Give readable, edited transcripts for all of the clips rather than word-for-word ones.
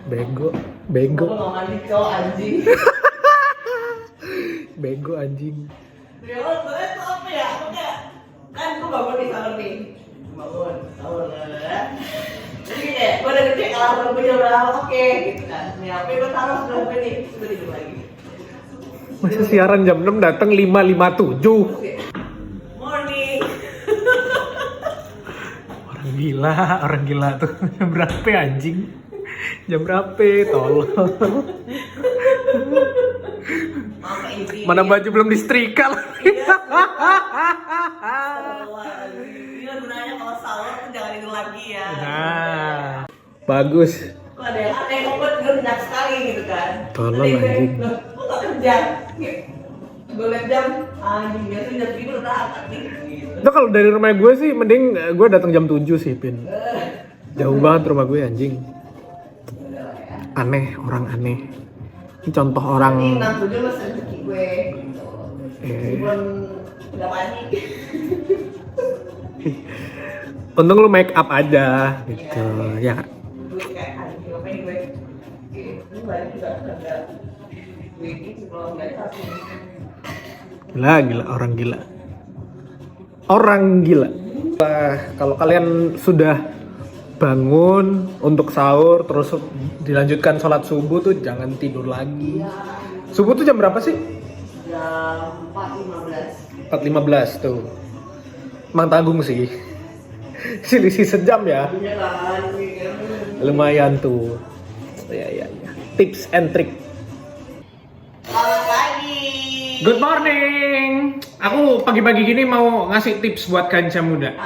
Bego, bego. Aku nggak mandi cowok anjing. Bego anjing. Dia kan sebenarnya tuh apa ya? Makanya kan gue bangun di sahur nih. Bangun sahur lah. Jadi kayak gue udah ngecek alarm gue udah oke gitu kan. Nih apa gue taruh sebelah gue nih, sudah tidur lagi. Masa siaran jam 6 datang 5.57. Morning. Orang gila tuh. Jam berapa anjing? Jam berapa? Tolong. Mana baju belum disetrika lagi. Iya. Ini gunanya kalau sahur tuh jangan tidur lagi ya. Nah, bagus. Kok ada yang aneh, kok gue tidur nyenyak sekali gitu kan. Tolong, Nanti gue, anjing. loh, kok gak kerja? Gue liat jam, anjing biasanya jam 3 udah berangkat nih gitu. Itu kalau dari rumah gue sih mending gue datang jam 7 sih, Pin. Jauh banget rumah gue anjing. Udah lah ya. Aneh, orang aneh. Ini contoh orang. Ini 67 mas rezeki gue gitu. Meskipun udah panik. Untung lu make up aja gitu, ya. Gue kayak anjing, apa ini gue? Ini balik juga kerja. Gue gitu kalau nggak Gila, orang gila. Orang gila. Kalau kalian sudah bangun untuk sahur terus dilanjutkan sholat subuh tuh jangan tidur lagi. Subuh tuh jam berapa sih? jam 4.15. 4.15 tuh. Emang tanggung sih. Selisih sejam ya. Iya kan? Lumayan tuh. Ya. Tips and trick. Selamat pagi. Good morning. Aku pagi-pagi gini mau ngasih tips buat kanca muda.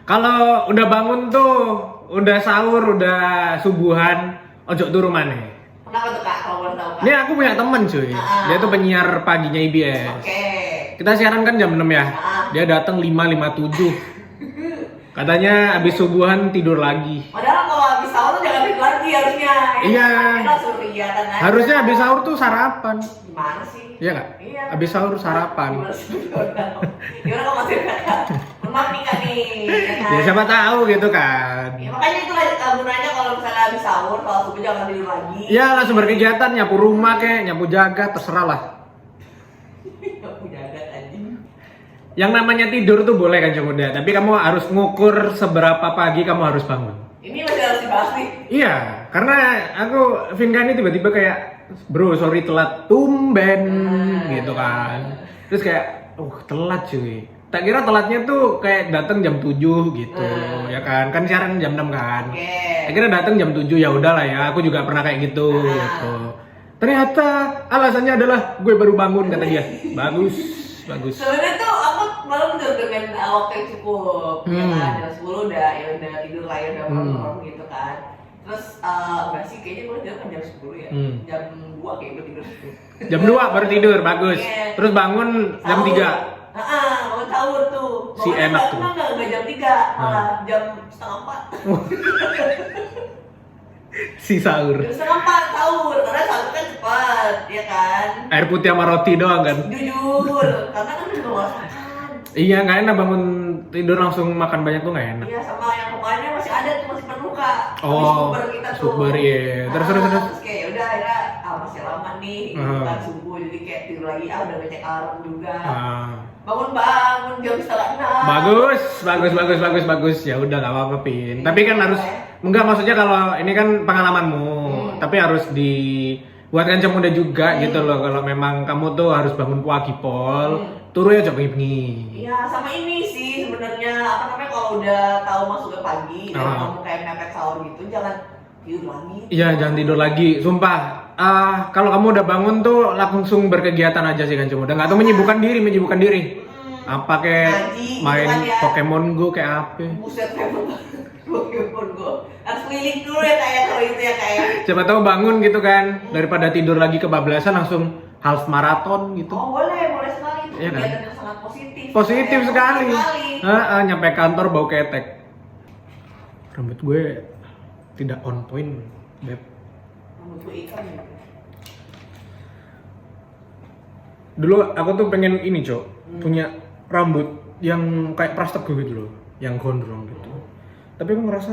Kalau udah bangun tuh, udah sahur, udah subuhan, ojo turu maneh. Kenapa tuh kak? Kalau boleh tahu kak? Ini aku punya temen cuy. Dia tuh penyiar paginya IBS. Oke. Kita siaran kan jam 6 ya. Dia datang 5.57. Katanya abis subuhan tidur lagi. Padahal kalau habis sahur tuh jangan tidur lagi harusnya. Iya. Kita langsung kegiatan aja. Harusnya abis sahur tuh sarapan. Gimana sih? Iya nggak? Iya. Abis sahur sarapan. Gimana kalau masih kak? Maaf nih kak nih. Ya siapa tahu gitu kan. Ya, makanya itu lah gunanya kalau misalnya habis sahur, kalau subuh jangan tidur lagi. Ya langsung berkegiatan, nyapu rumah kek, nyapu jagat, terserah lah. Nyapu jagat anjing. Yang namanya tidur tuh boleh kan muda, tapi kamu harus ngukur seberapa pagi kamu harus bangun. Ini masih harus dibahas nih. Iya, karena aku Vinka ini tiba-tiba kayak, bro sorry telat tumben gitu kan. Terus kayak, telat cuy. Tak kira telatnya tuh kayak datang jam 7 gitu, ya kan? Kan siaran jam 6 kan. Oke. Akhirnya datang jam 7 ya udahlah ya, aku juga pernah kayak gitu gitu. Ternyata alasannya adalah gue baru bangun kata dia. Bagus. Sebenarnya tuh aku malam tidur dengan waktu yang cukup, ya kan? Jam 10 udah tidur lah ya udah malam gitu kan. Terus enggak sih kayaknya gue tidur kan jam 10 ya. Jam 2 kayak gue tidur. Jam 2 baru tidur, bagus. Yeah. Terus bangun jam 3. Bangun sahur tuh. Si enak tuh. Enggak jam 3, malah jam setengah 4. Si sahur. Jam setengah 4 sahur, karena sahur kan cepat, ya kan? Air putih sama roti doang kan? Jujur, karena kan udah nggak makan. Iya, nggak enak bangun tidur langsung makan banyak tuh nggak enak. Iya, sama yang kemarinnya masih ada tuh, masih penuh kak. Oh, Habis kita tuh. super iya. Terus. Terus kayak yaudah akhirnya masih lama nih, kan subuh jadi kayak tidur lagi, udah ngecek alarm juga. Bangun jam setengah 6. Bagus. Ya udah nggak apa-apa Pin. Tapi kan harus enggak maksudnya kalau ini kan pengalamanmu, tapi harus dibuatkan muda juga gitu loh. Kalau memang kamu tuh harus bangun pagi pol, turu ya coba ini. Iya, sama ini sih sebenarnya apa namanya kalau udah tahu masuknya pagi dan kamu kayak mepet sahur gitu, jangan tidur lagi. Iya, jangan tidur lagi. Sumpah. Kalau kamu udah bangun tuh langsung berkegiatan aja sih kan cuma. Udah nggak tuh menyibukkan diri. Apa kayak main ya. Pokemon Go kayak apa? Buset Pokemon Go. Harus keliling dulu ya kayak kalau itu ya kayak. Siapa tahu bangun gitu kan, daripada tidur lagi kebablasan langsung half marathon gitu. Oh boleh sekali itu Iya kan? kegiatan yang sangat positif. Positif sekali. Nyampe kantor bau ketek. Rambut gue tidak on point, Beb. Rambut gue ikan ya. Dulu aku tuh pengen ini, punya rambut yang kayak Prastaga gitu loh, yang gondrong gitu. Tapi aku ngerasa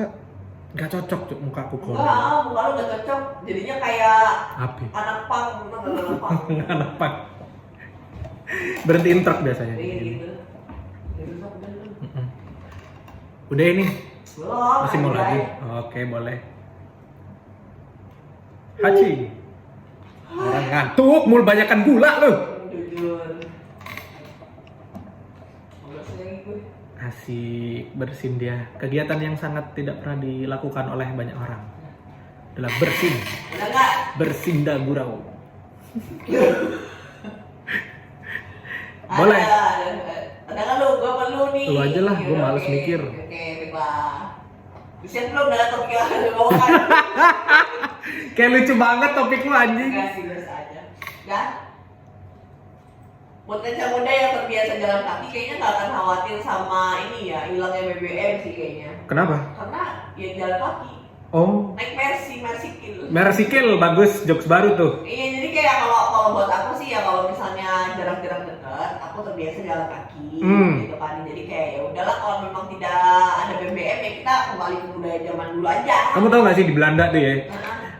gak cocok muka aku gondrong. Enggak, muka lu gak cocok. jadinya kayak Api. anak pang, anak pang. Anak pak. Berhentiin truk biasanya. Iya gitu. Gitu, bener. Mm-mm. Udah ini. Belum. Masih mau anjay. lagi? Oke, boleh. Haji. Orang ngantuk, mul banyakan gula lu. Jujur. Males lagi gue. Asik, bersin dia. Kegiatan yang sangat tidak pernah dilakukan oleh banyak orang adalah bersin. Udah nggak? Bersinda gurau. Boleh. Ada kan lu, gue perlu nih. Lu aja lah, gua males Oke, mikir. Oke, baiklah. Bisa belum dari topik yang ada bawakan? Kayak lucu banget topik lu anjing. Enggak sih, biasa aja. Ya. Buat kaca muda yang terbiasa jalan kaki kayaknya nggak akan khawatir sama ini ya, hilangnya BBM sih kayaknya. Kenapa? Karena ya jalan kaki. Oh, Naik Mercy Mersikil bagus, jokes baru tuh. Iya, jadi kayak kalau buat aku sih ya kalau misalnya jarak-jarak dekat, aku terbiasa jalan kaki gitu kan. Jadi kayak ya udahlah kalau memang tidak ada BBM ya kita kembali ke budaya zaman dulu aja. Kamu tahu gak sih di Belanda tuh ya?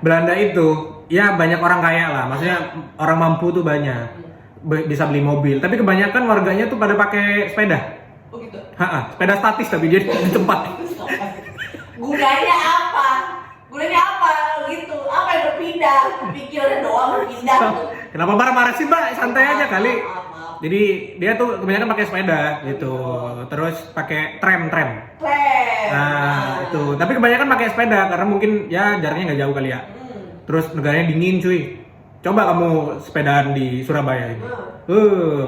Belanda itu ya banyak orang kaya lah, maksudnya orang mampu tuh banyak. Bisa beli mobil, tapi kebanyakan warganya tuh pada pakai sepeda. Oh gitu. Sepeda statis tapi jadi di tempat. Gunanya apa? Gunanya apa gitu? Apa yang berpindah? Pikirannya doang berpindah tuh. Kenapa marah-marah sih mbak? Santai aja kali. Maaf. Jadi dia tuh kebanyakan pakai sepeda gitu, terus pakai tram. Keren. Nah itu, tapi kebanyakan pakai sepeda karena mungkin ya jaraknya nggak jauh kali ya. Terus negaranya dingin cuy. Coba kamu sepedaan di Surabaya ini.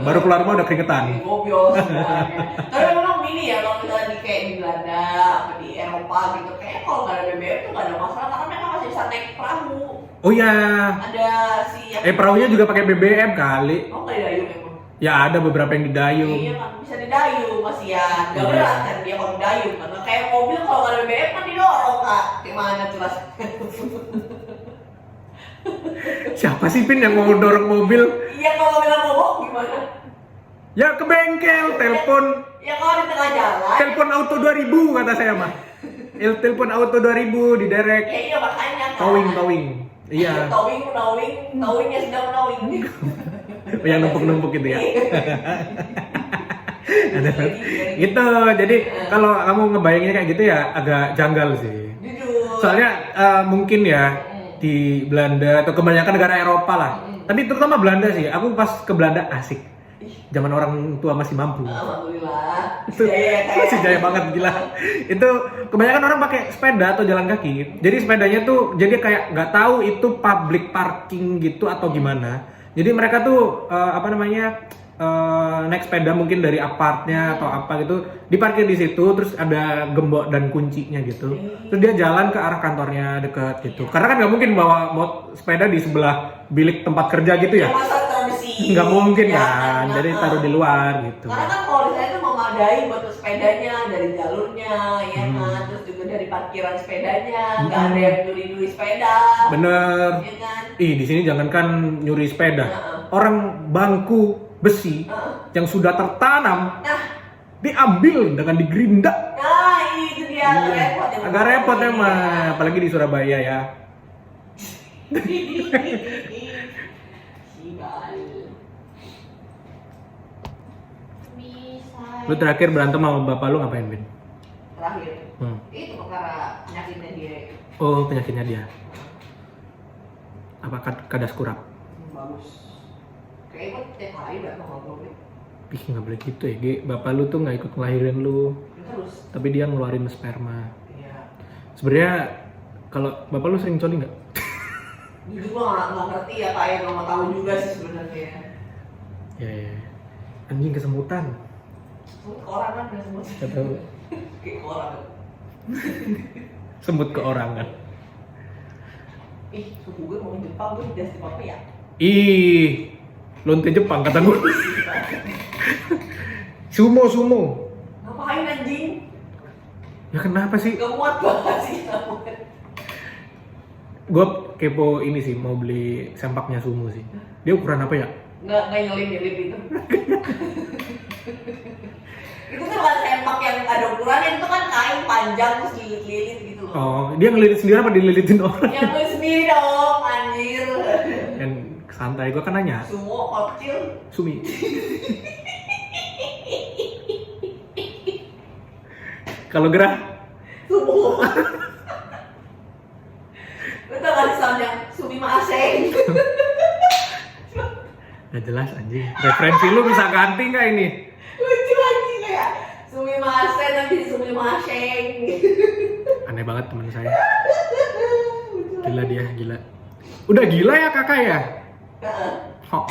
Baru keluar rumah udah keringetan. Mobil sebenarnya. Tapi memang ini ya kalau misalnya di kayak di Belanda apa di Eropa gitu, kayak kalau nggak ada BBM tuh nggak ada masalah karena mereka masih bisa naik perahu. Oh iya. Ada si yang Perahunya juga pakai BBM kali. oh nggak didayung emang. Ya ada beberapa yang didayung. Iya kan bisa didayung masih ya. Nggak Iya. berat kan dia kalau didayung karena kayak mobil kalau nggak ada BBM kan didorong kak. Gimana tuh mas? Siapa sih Pin yang mau dorong mobil? Iya kalau mobil mogok gimana? Ya ke bengkel, telepon. Ya kalau di tengah jalan. Telepon auto 2000 kata saya mah. Telepon auto 2000 di direct. Ya iya makanya kan. Towing. Iya. Towingnya sedang menowing. Yang numpuk-numpuk gitu ya. Ada. Gitu. Jadi kalau kamu ngebayanginnya kayak gitu ya agak janggal sih. Jujur. Soalnya mungkin ya di Belanda atau kebanyakan negara Eropa lah. Tapi terutama Belanda sih. Aku pas ke Belanda asik. Zaman orang tua masih mampu. Alhamdulillah. Itu masih jaya banget gila. Itu kebanyakan orang pakai sepeda atau jalan kaki. Jadi sepedanya tuh jadi kayak nggak tahu itu public parking gitu atau gimana. Jadi mereka tuh naik sepeda mungkin dari apartnya atau apa gitu, diparkir di situ, terus ada gembok dan kuncinya gitu. Terus dia jalan ke arah kantornya deket gitu. Karena kan nggak mungkin bawa sepeda di sebelah bilik tempat kerja gitu ya. Masa tradisi. Nggak mungkin Ya, kan. Jadi taruh di luar gitu. Karena kan kalau di sana itu memadai buat sepedanya dari jalurnya, ya kan, terus juga dari parkiran sepedanya, nggak ada yang nyuri sepeda. Bener. Ya kan? Ih, di sini jangankan nyuri sepeda. Orang bangku besi yang sudah tertanam Nah, diambil dengan digerinda. itu dia agak repot ya. Agak repot emang, apalagi di Surabaya ya. Lu terakhir berantem sama bapak lu ngapain, Bin? Terakhir. Itu perkara penyakitnya dia. Oh, penyakitnya dia. Apa kadas kurap? Bagus. Kayaknya tiap hari udah ngobrol. Ih, nggak boleh gitu ya, Ge. Bapak lu tuh nggak ikut ngelahirin lu, Terus. tapi dia ngeluarin sperma. Iya. Sebenarnya kalau bapak lu sering coli nggak? Jujur gua nggak ngerti ya kayak nggak mau tahu juga sih sebenarnya. Ya. Anjing kesemutan. Semut ke orang kan nggak semut. Gak tahu. Kayak ke orang. Semut ke orang kan. Ih, suku gue mau ke Jepang gue udah apa ya? Ih, lonte Jepang kata gue. Sumo. Ngapain anjing? Ya kenapa sih? Gak muat banget sih. Gue kepo ini sih, mau beli sempaknya sumo sih. Dia ukuran apa ya? Nggak nyelip itu. Itu tuh bukan sempak yang ada ukurannya, itu kan kain panjang terus lilit-lilit gitu loh. Oh, dia ngelilit sendiri apa dililitin orang? Yang gue sendiri dong, anjir. Kan santai, gue kan nanya. Semua kecil. Sumi. Kalau gerah? Semua. Lu tau gak soundnya Sumi Maseng? Gak jelas anjing. Referensi lu bisa ganti nggak ini? Lucu anjing kayak Sumi Maseng nanti Sumi Maseng. Aneh banget teman saya. Gila dia, gila. Udah gila ya kakak ya? Oh,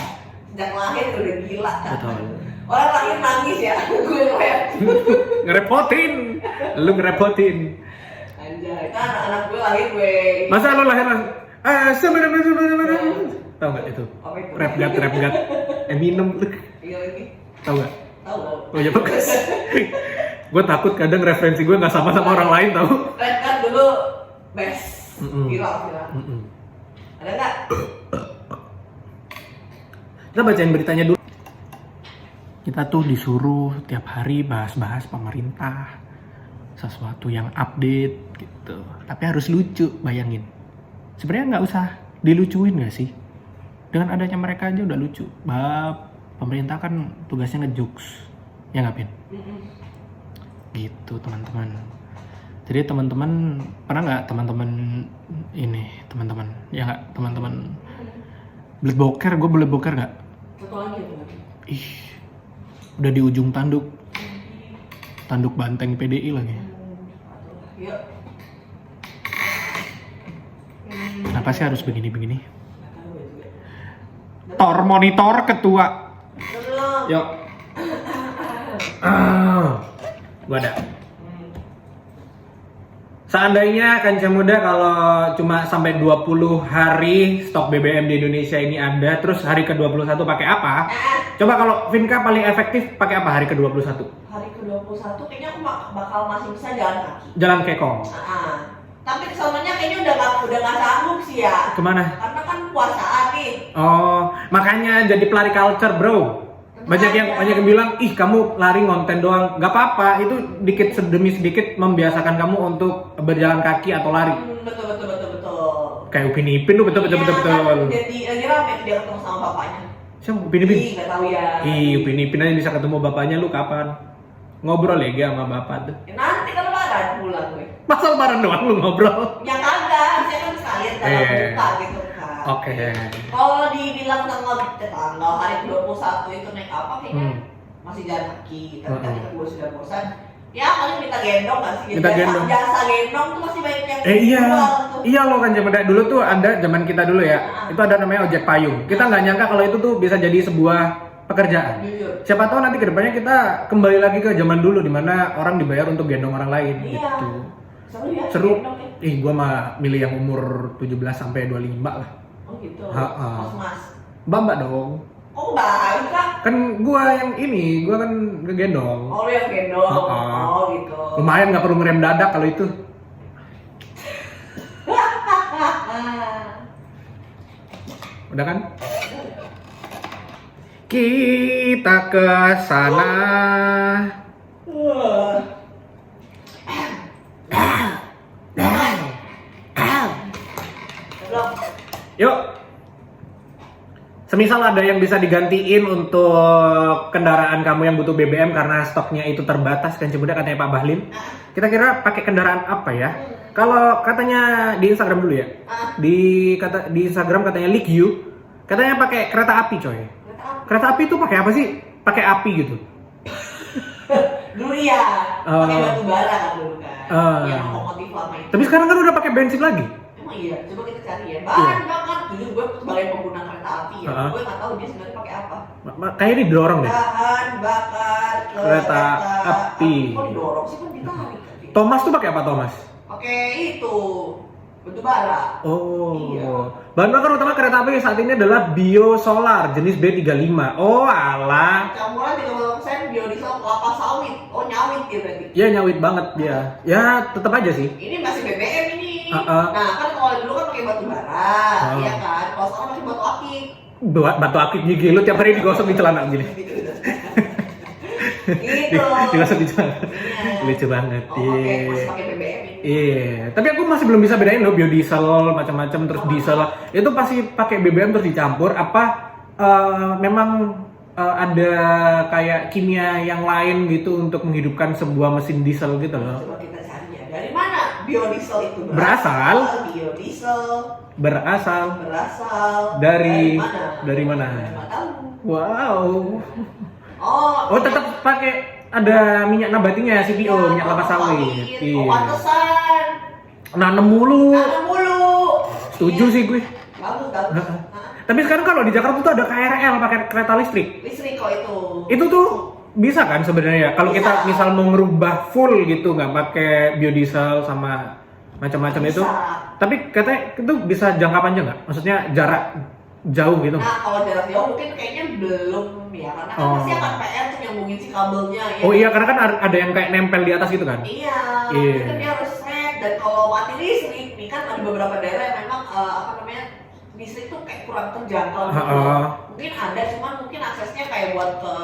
Sejak lahir udah gila. betul. Orang lahir nangis ya, gue rap. Ngerepotin. Lu ngerepotin. Anjay, kan anak-anak gue lahir gue. Masa lu lahir langsung sebenarnya. Tahu nggak itu? Apa itu? Rap god. Eminem lu. Iya lagi. Tahu nggak? Tahu. Oh ya bagus. Gue takut kadang referensi gue nggak sama orang lain tahu. Rap kan dulu best. Mm-mm. Viral. Ada nggak? Kita bacain beritanya dulu. Kita tuh disuruh tiap hari bahas-bahas pemerintah, sesuatu yang update gitu. Tapi harus lucu, bayangin. Sebenarnya nggak usah dilucuin nggak sih? Dengan adanya mereka aja udah lucu. Pemerintah kan tugasnya ngejokes, ya nggak Pin? Gitu teman-teman. Jadi teman-teman pernah nggak teman-teman ya nggak teman-teman belet boker, gue belet boker nggak? Satu lagi. Ih, udah di ujung tanduk banteng PDI lagi. Yuk. Kenapa sih harus begini-begini? Tor monitor ketua. Yuk. Gua ada. Seandainya Kanca Muda kalau cuma sampai 20 hari stok BBM di Indonesia ini ada, terus hari ke-21 pakai apa? Coba kalau Vinka paling efektif pakai apa hari ke-21? Hari ke-21 kayaknya aku bakal masih bisa jalan kaki. Jalan kekong. Tapi kesananya kayaknya udah nggak sanggup sih ya. Kemana? Karena kan puasaan nih. Oh, makanya jadi pelari culture, bro. Banyak yang bilang, ih kamu lari ngonten doang. Gak apa-apa, itu dikit demi sedikit membiasakan kamu untuk berjalan kaki atau lari. Betul. Kayak Upin Ipin tuh betul. Kan jadi lagi rame dia ketemu sama bapaknya. Siapa Upin Ipin? Ih, nggak tahu ya. Upin Ipin aja bisa ketemu bapaknya, lu kapan? Ngobrol ya sama bapak tuh. Ya, nanti kan lebaran pulang gue. Masa lebaran doang lu ngobrol? Ya kagak, saya kan sekalian dalam muka gitu kan. Oke. Kalau dibilang tanggal hari ke-21 itu naik apa kayaknya masih jalan kaki. Tapi ketika gue sudah bosan, ya paling minta gendong nggak sih? Minta gendong. Jasa gendong tuh masih banyak yang Iya. jual tuh. Iya loh kan dulu tuh ada zaman kita dulu ya. Itu ada namanya ojek payung. Kita nggak nyangka kalau itu tuh bisa jadi sebuah pekerjaan. Jujur. Siapa tahu nanti kedepannya kita kembali lagi ke zaman dulu di mana orang dibayar untuk gendong orang lain Iya. gitu. Seru ya? Seru. Gendong ya? Gua mah milih yang umur 17 sampai 25 lah. Oh gitu. Ha-ha. Mas. Mbak dong. Oh baik kak. Kan gua yang ini, gua kan ngegendong. Oh lu yang gendong. Ha-ha. Oh gitu. Lumayan nggak perlu ngerem dadak kalau itu. Udah kan? Kita ke sana. Yuk. Semisal ada yang bisa digantiin untuk kendaraan kamu yang butuh BBM karena stoknya itu terbatas kan sebenarnya katanya Pak Bahlil. Kita kira pakai kendaraan apa ya? Kalau katanya di Instagram dulu ya. Di Instagram katanya Leak You. Katanya pakai kereta api coy. Kereta api itu pakai apa sih? Pakai api gitu. Dulu ya. Pakai batu bara kan dulu kan. Yang otomotif lama itu. Tapi sekarang kan udah pakai bensin lagi. Emang iya, coba kita cari ya. Bahan bakar, jujur gue sebagai pengguna kereta api ya, gue nggak tahu dia sebenarnya pakai apa. Kayaknya didorong deh. Bahan bakar Kereta api. Kok didorong sih kan ditarik? Thomas tuh pakai apa Thomas? Pakai itu batu bara. Oh. Iya. Bahan bakar utama kereta api saat ini adalah biosolar jenis B35. Oh alah. Campuran 30% biodiesel kelapa sawit. Oh nyawit dia berarti. Ya nyawit banget dia. Ya tetap aja sih. Ini masih BBM ini. Uh-uh. Nah kan kalau dulu kan pakai batu bara, iya kan. Kalau sekarang pakai batu akik. Batu akik gigi lu tiap hari digosok di celana gini. Gitu. Digosok di celana. Iya. Lucu banget. Oh, oke, masih pakai BBM ini. Iya, tapi aku masih belum bisa bedain loh biodiesel macam-macam terus diesel. Itu pasti pakai BBM terus dicampur apa memang ada kayak kimia yang lain gitu untuk menghidupkan sebuah mesin diesel gitu loh. Coba kita cari ya. Dari mana biodiesel itu Berasal. Biodiesel Berasal dari dari mana? Nggak tahu. Wow. Oh, Oh, tetap pakai ada minyak nabatinya CPO, iya, minyak kelapa sawit. Oh, Iya. pantesan. Nanam mulu. Tanam mulu. Setuju Iya. sih gue. Bagus. Heeh. Tapi sekarang kalau di Jakarta tuh ada KRL pakai kereta listrik. Listrik kok itu. Itu tuh bisa kan sebenarnya kalau Bisa. kita misal mau ngerubah full gitu nggak pakai biodiesel sama macam-macam itu. Bisa. Tapi katanya itu bisa jangka panjang nggak? Maksudnya jarak jauh gitu. Nah, kalau jarak jauh mungkin kayaknya belum ya, karena kan Oh. pasti akan PR tuh nyambungin si kabelnya ya. Oh iya, karena kan ada yang kayak nempel di atas gitu kan. Iya, Iya. kan dia harus set, dan kalau mati listrik nih kan ada beberapa daerah yang memang apa namanya listrik tuh kayak kurang terjangkau gitu. Heeh. Mungkin ada, cuman mungkin aksesnya kayak buat ke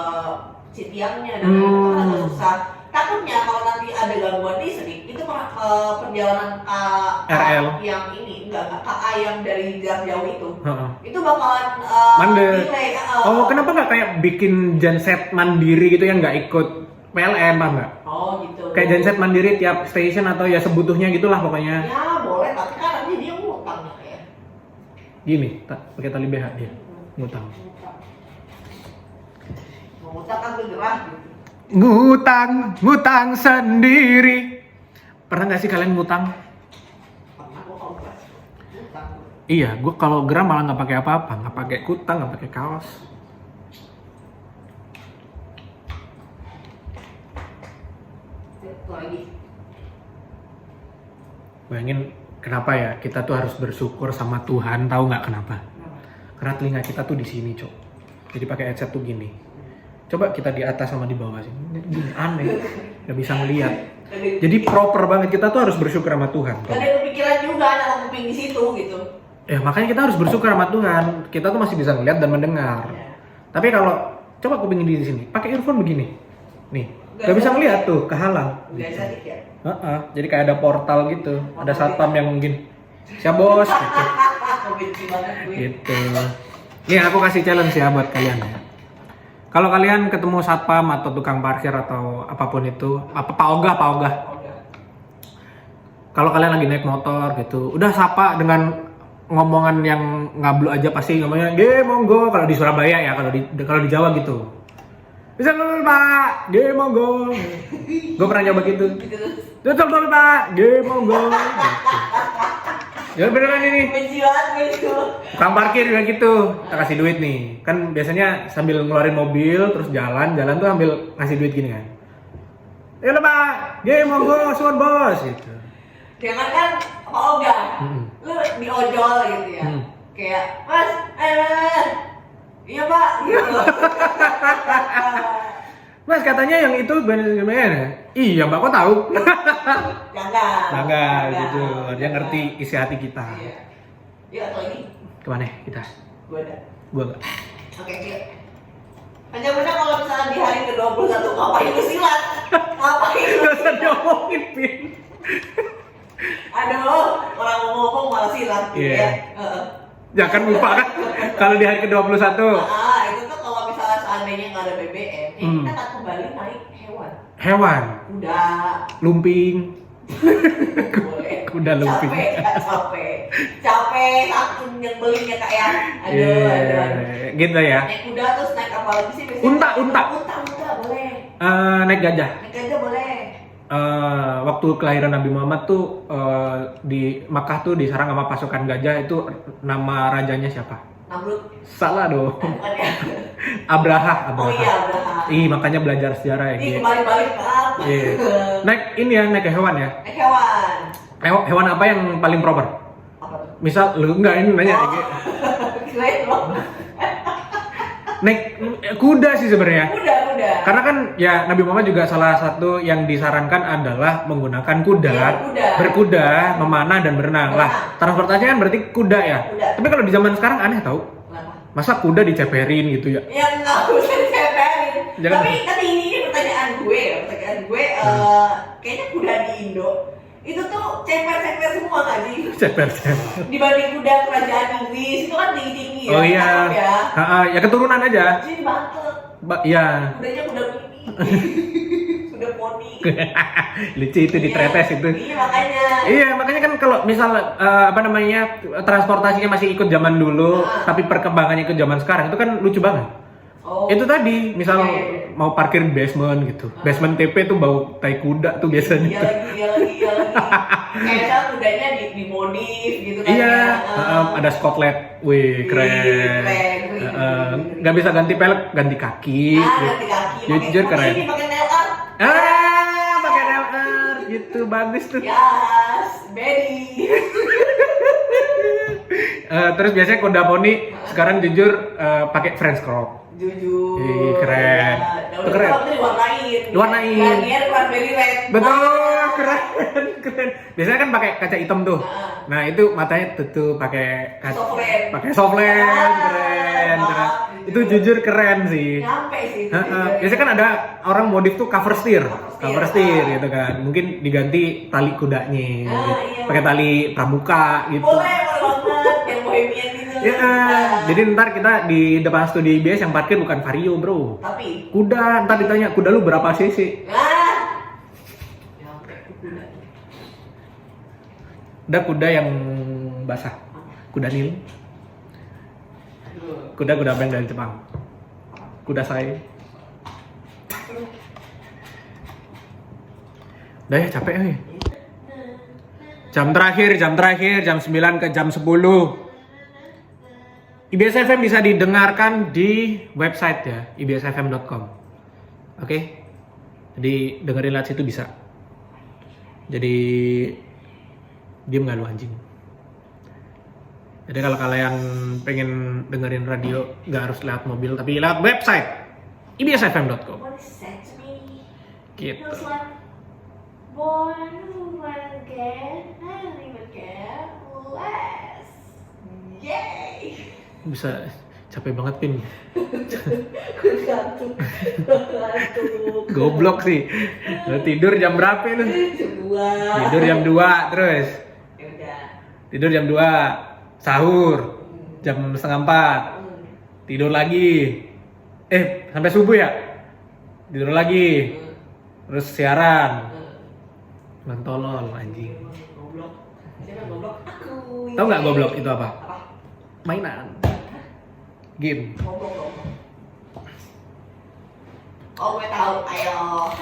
si tiangnya dan Hmm. itu kan agak susah. Takutnya kalau nanti ada gangguan listrik itu perjalanan RL. yang ini enggak KA yang dari jarak jauh Heeh. itu bakalan Mandek. delay. Oh, kenapa nggak kayak bikin genset mandiri gitu yang nggak ikut PLN, paham nggak? Oh gitu. Kayak genset mandiri tiap station atau ya sebutuhnya gitulah pokoknya. Ya boleh, tapi kan nanti dia ngutang ya. Gini, pakai tali BH dia ngutang. Mau ngutang kan bergerak gitu. Ngutang sendiri. Pernah nggak sih kalian ngutang? Pernah gua kalau kelas ngutang. Iya, gue kalau geram malah nggak pakai apa-apa, nggak pakai kutang, nggak pakai kaos. Itu lagi. Bayangin kenapa ya kita tuh harus bersyukur sama Tuhan, tahu nggak kenapa? Karena telinga kita tuh di sini, Cok. Jadi pakai headset tuh gini. Coba kita di atas sama di bawah sih. Gini, aneh, nggak bisa ngelihat. Jadi proper banget, kita tuh harus bersyukur sama Tuhan. Gak ada kepikiran juga ada kuping di situ gitu. Ya makanya kita harus bersyukur sama Tuhan. Kita tuh masih bisa ngeliat dan mendengar. Tapi kalau coba kuping di sini, pakai earphone begini, nih, nggak bisa ngeliat tuh, kehalang. Udah jadi ya. Jadi kayak ada portal gitu, ada satpam yang mungkin, siap bos, gitu. Benci banget gue. Gitu. Nih aku kasih challenge ya buat kalian ya. Kalau kalian ketemu satpam atau tukang parkir atau apapun itu, Pak Ogah. Kalau kalian lagi naik motor gitu, udah sapa dengan ngomongan yang ngablu aja, pasti ngomongnya, monggo. Kalau di Surabaya ya, kalau di Jawa gitu. Bisa dulu Pak, monggo. Gue pernah nyoba gitu. Tutup dulu Pak, monggo. Gitu. Ya beneran ini. Benci banget gue itu. Tukang parkir juga gitu, kita kasih duit nih. Kan biasanya sambil ngeluarin mobil, terus jalan tuh ambil ngasih duit gini kan. Ya udah Pak, monggo, suun bos gitu. Jangan kan Pak Oga, lu diojol gitu ya. Kayak, Mas, iya Pak, gitu. Mas katanya yang itu bener-bener. Iya Mbak, kok tahu? Jangan gitu. Dia ngerti isi hati kita. Iya. Yuk, atau ini? Kemana kita? Gue ada. Gua enggak. Oke, yuk. Aja-aja kalau misalnya di hari ke-21 ngapain lu silat? Ngapain lu? Gak usah diomongin, Pin. Aduh, orang ngomong malah silat gitu Iya. ya. Jangan lupa kan kalau di hari ke-21. Itu tuh kalau misalnya seandainya nggak ada BBM, kita akan kembali naik hewan. Hewan, Kuda, lumping. boleh. Kuda lumping. Capek, aku yang belinya kayak, aduh. Gitu ya. Naik kuda terus naik apa lagi sih biasanya? Unta. Unta boleh. Naik gajah. Naik gajah boleh. Waktu kelahiran Nabi Muhammad tuh di Makkah tuh diserang sama pasukan gajah, itu nama rajanya siapa? Namrud. Salah dong. Bukan ya? Abraha. Oh iya, Abraha. Ih, makanya belajar sejarah ya. Ini gitu. kembali-balik ke apa? Iya. Naik ini ya, naik hewan ya. Naik hewan. Hewan apa yang paling proper? Apa tuh? Misal lu enggak ini nanya gitu. Kirain loh. Naik kuda sih sebenarnya. Kuda. Karena kan ya Nabi Muhammad juga salah satu yang disarankan adalah menggunakan kuda, Iya, kuda. berkuda, memanah dan berenang. Lah, transportasinya kan berarti kuda ya. Kuda. Tapi kalau di zaman sekarang aneh tau. Kenapa? Masa kuda diceperin gitu ya? Yang nggak usah diceperin. Jangan. Tapi ini pertanyaan gue kayaknya kuda di Indo itu tuh ceper-ceper semua nggak sih? Ceper. Dibanding kuda kerajaan Inggris itu kan tinggi-tinggi ya. Oh iya. Ya keturunan aja. Jadi bantet. Iya. Kudanya kuda mini. Kuda poni. Lucu itu di Tretes itu. Iya makanya. Iya, makanya kan kalau misal transportasinya masih ikut zaman dulu, tapi perkembangannya ikut zaman sekarang itu kan lucu banget. Oh. Itu tadi, misal mau parkir di basement gitu. Basement TP tuh bau tai kuda tuh biasanya. Iya lagi. Kayak kudanya dimodif gitu kan. Iya, ya. ada skotlet. Wih, keren. Nggak bisa ganti pelek, ganti kaki. Ganti kaki. Jujur keren. Ini pakai nail art. Pakai nail art gitu, bagus tuh. Yes, Betty. Terus biasanya kuda poni sekarang jujur pakai French crop. Jujur. Ih, keren. Nah, Itu keren. Itu diwarnain. Diwarnain. Garnier Cranberry Red. Betul, keren. Biasanya kan pakai kaca hitam tuh. Nah, itu matanya tuh pakai soft lens. Keren. Itu jujur keren sih. Nyampe sih. Biasanya kan ada orang modif tuh cover steer gitu kan. Mungkin diganti tali kudanya, gitu. Iya. Pakai tali pramuka gitu. Boleh banget yang bohemian gitu. Jadi ntar kita di depan studio IBS yang parkir bukan Vario bro, Tapi kuda. Ntar ditanya kuda lu berapa cc? Nyampe kuda. Ada kuda yang basah, kuda Nil. Kuda band dari Jepang. Kuda saya. Udah ya capek nih. Jam terakhir jam 9 ke jam 10. IBS FM bisa didengarkan di website ya, ibsfm.com. Oke? Jadi dengerin lewat situ bisa. Jadi diem gak lu anjing? Jadi kalau kalian pengen dengerin radio gak harus lewat mobil tapi lewat website ibsfm.com. What is that to me? Gitu. Feels like boy, again, I don't even care less. Yay! Bisa capek banget Pin. Gantung. Goblok sih. Lu tidur jam berapa lu? Tidur jam 2 terus. Ya udah. Tidur jam 2, sahur jam 3:30. Tidur lagi. Sampai subuh ya? Tidur lagi. Terus siaran. Mantolol anjing. Goblok. Siapa goblok? Aku. Tahu nggak goblok itu apa? Apa? Mainan. Game. Goblok. Oh, gue tahu. Ayo.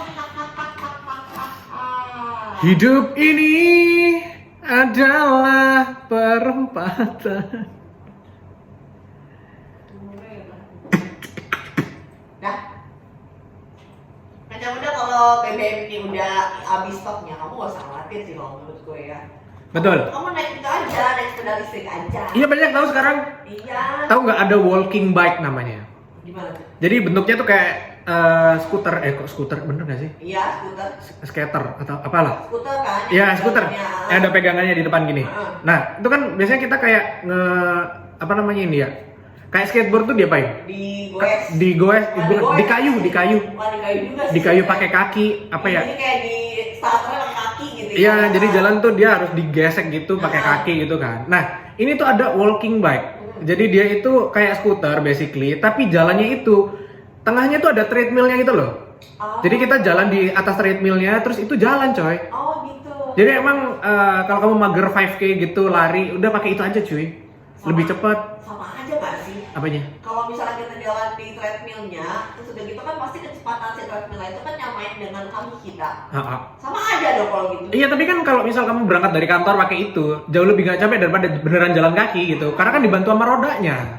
Hidup ini adalah perempatan. Dah. Macam udah kalau BBM ini udah habis stoknya, kamu gak usah khawatir sih kalau menurut gue ya. Betul. Kamu naik itu aja, naik sepeda listrik aja. Iya banyak tahu sekarang. Iya. Tahu nggak ada walking bike namanya? Gimana tuh? Jadi bentuknya tuh kayak skuter. Kok skuter bener nggak sih? Iya, skuter. Skater atau apalah? Skuter kan? Iya skuter. Yang ada pegangannya di depan gini. Nah itu kan biasanya kita kayak apa namanya ini ya? Kayak skateboard tuh diapain? Digoes. Di kayu. Bukan di kayu juga sih. Di kayu pakai kaki apa ya? Jadi kayak di starternya pakai kaki gitu. Iya, jadi jalan tuh dia harus digesek gitu pakai kaki gitu kan. Nah, ini tuh ada walking bike. Jadi dia itu kayak skuter basically, tapi jalannya itu tengahnya tuh ada treadmillnya gitu loh. Oh. Jadi kita jalan di atas treadmillnya, terus itu jalan coy. Oh gitu. Jadi emang kalau kamu mager 5K gitu lari, udah pakai itu aja cuy. Lebih cepat. Sama aja gak sih? Apanya? Kalau misalnya kita jalan di treadmillnya, terus udah gitu kan pasti kecepatan si treadmill itu kan nyamain dengan kaki kita. Sama aja dong kalau gitu. Iya, tapi kan kalau misal kamu berangkat dari kantor pakai itu, jauh lebih gak capek daripada beneran jalan kaki gitu. Karena kan dibantu sama rodanya.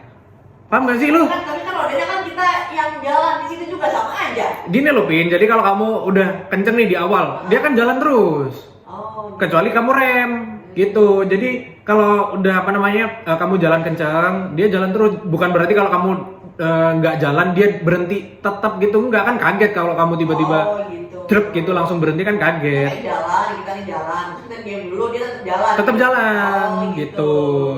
Paham gak sih lu? Tapi kan rodanya kan kita yang jalan di situ juga sama aja. Gini loh Pin, jadi kalau kamu udah kenceng nih di awal, dia kan jalan terus. Oh. Kecuali kamu rem gitu. Jadi kalau udah apa namanya kamu jalan kencang, dia jalan terus. Bukan berarti kalau kamu nggak jalan dia berhenti tetap gitu, nggak kan kaget kalau kamu tiba-tiba truk gitu langsung berhenti kan kaget. Kita nih jalan, terus kita diam dulu dia tetap jalan. Tetap jalan gitu.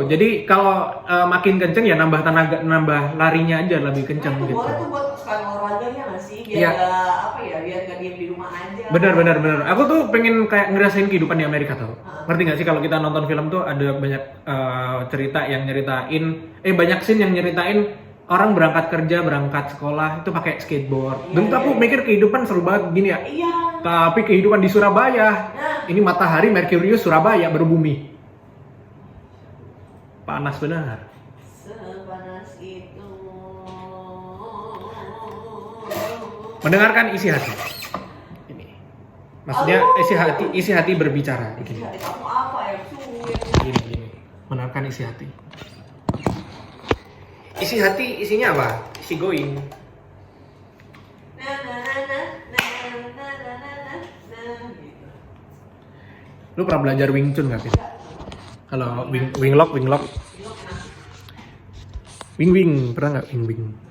Jadi kalau makin kenceng ya nambah tenaga, nambah larinya aja lebih kenceng gitu. Boleh tuh buat sekalian olahraga ya nggak sih? Biar Iya. nggak apa ya, biar nggak diem di rumah aja. Benar. Aku tuh pengen kayak ngerasain kehidupan di Amerika tau. Ah. Ngerti nggak sih kalau kita nonton film tuh ada banyak cerita yang nyeritain, banyak scene yang nyeritain orang berangkat kerja, berangkat sekolah itu pakai skateboard. Dan tuh aku mikir kehidupan seru banget gini ya. Iya. Tapi kehidupan di Surabaya, Nah. ini matahari Merkurius Surabaya baru bumi. Panas benar. Sepanas itu. Mendengarkan isi hati. Ini. Maksudnya isi hati berbicara begini. Hati kamu apa ya? Sulit. Gini. Mendengarkan isi hati. Isi hati isinya apa? Isi going. Nah, nah, nah, nah, nah, nah, nah, nah, nah, gitu. Lu pernah belajar Wing Chun nggak, Pin? Kalau Wing Lock. Ini enak. Wing, pernah nggak Wing?